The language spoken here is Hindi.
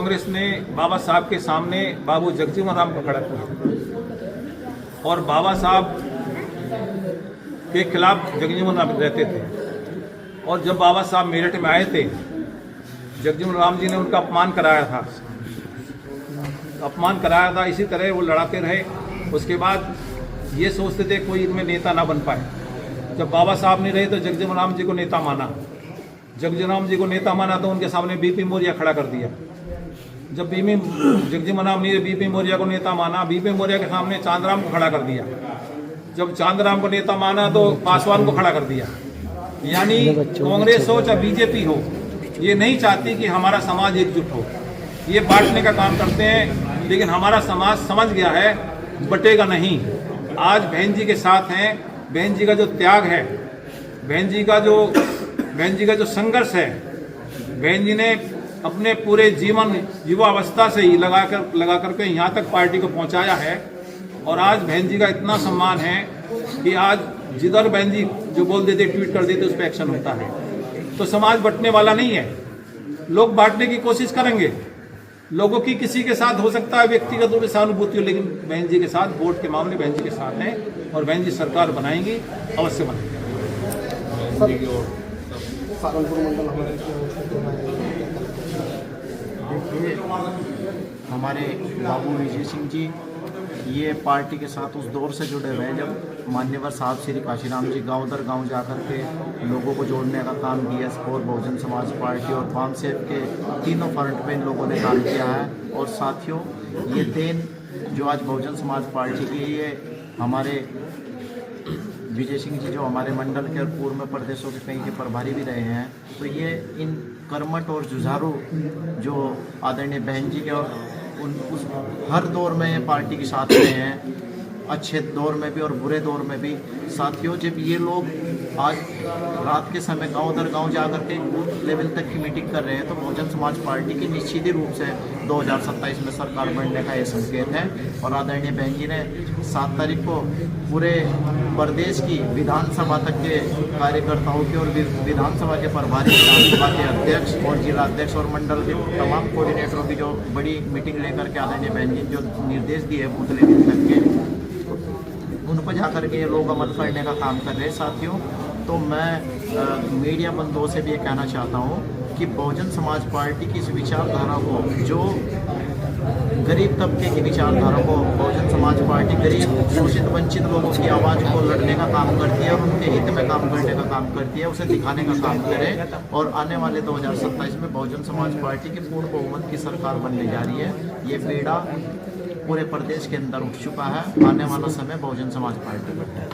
कांग्रेस ने बाबा साहब के सामने बाबू जगजीवन राम को खड़ा किया और बाबा साहब के खिलाफ जगजीवन राम रहते थे। और जब बाबा साहब मेरठ में आए थे, जगजीवन राम जी ने उनका अपमान कराया था। इसी तरह वो लड़ाते रहे। उसके बाद ये सोचते थे कोई इनमें नेता ना बन पाए। जब बाबा साहब नहीं रहे तो जगजीवन राम जी को नेता माना। जगजीवन राम जी को नेता माना तो उनके सामने बीपी मौर्य खड़ा कर दिया। जब जगजीवन राम ने बीपी मौर्य को नेता माना, बीपी मौर्य के सामने चांदराम को खड़ा कर दिया। जब चांदराम को नेता माना तो पासवान को खड़ा कर दिया। यानी कांग्रेस हो चाहे बीजेपी हो, ये नहीं चाहती कि हमारा समाज एकजुट हो। ये बांटने का काम करते हैं, लेकिन हमारा समाज समझ गया है बटेगा नहीं। आज बहन जी के साथ हैं। बहन जी का जो त्याग है, बहन जी का जो संघर्ष है, बहन जी ने अपने पूरे जीवन युवावस्था से ही लगा करके यहाँ तक पार्टी को पहुँचाया है। और आज बहन जी का इतना सम्मान है कि आज जिधर बहन जी जो बोल देते, ट्वीट कर देते, उस पर एक्शन होता है। तो समाज बंटने वाला नहीं है। लोग बांटने की कोशिश करेंगे। लोगों की किसी के साथ हो सकता है व्यक्तिगत रूप से सहानुभूति हो, लेकिन बहन जी के साथ वोट के मामले बहन जी के साथ हैं और बहन जी सरकार बनाएंगी, अवश्य बनाएंगी। हमारे बाबू विजय सिंह जी ये पार्टी के साथ उस दौर से जुड़े हुए हैं जब मान्यवर साहब श्री काशीराम जी गांव दर गांव जाकर के लोगों को जोड़ने का काम किया और बहुजन समाज पार्टी और पाम सेव के तीनों फ्रंट पे इन लोगों ने काम किया है। और साथियों, ये देन जो आज बहुजन समाज पार्टी की, ये हमारे विजय सिंह जी जो हमारे मंडल के और पूर्व में प्रदेशों के कहीं के प्रभारी भी रहे हैं, तो ये इन कर्मठ और जुझारू जो आदरणीय बहन जी के और उस हर दौर में ये पार्टी के साथ रहे हैं, अच्छे दौर में भी और बुरे दौर में भी। साथियों, जब ये लोग आज रात के समय गांव दर गांव जाकर के बूथ लेवल तक की मीटिंग कर रहे हैं, तो बहुजन समाज पार्टी की निश्चित ही रूप से 2027 में सरकार बनने का ये संकेत है। और आदरणीय बहन जी ने 7 तारीख को पूरे प्रदेश की विधानसभा तक के कार्यकर्ताओं के और विधानसभा के प्रभारी, विधानसभा के अध्यक्ष और जिला अध्यक्ष और मंडल के तमाम कोऑर्डिनेटरों की जो बड़ी मीटिंग लेकर के आदरणीय बहन जी जो निर्देश दिए बूथ लेवल तक के, उन पर जाकर के ये लोग अमल करने का काम कर रहे हैं। साथियों, तो मैं मीडिया बंधुओं से भी ये कहना चाहता हूँ कि बहुजन समाज पार्टी की इस विचारधारा को, जो गरीब तबके की विचारधारा को, बहुजन समाज पार्टी गरीब शोषित वंचित लोगों की आवाज़ को लड़ने का काम करती है और उनके हित में काम करने का काम करती है, उसे दिखाने का काम करे। और आने वाले 2027 में बहुजन समाज पार्टी की पूर्ण बहुमत की सरकार बनने जा रही है। ये बेड़ा पूरे प्रदेश के अंदर उठ चुका है। आने वाला समय बहुजन समाज पार्टी का है।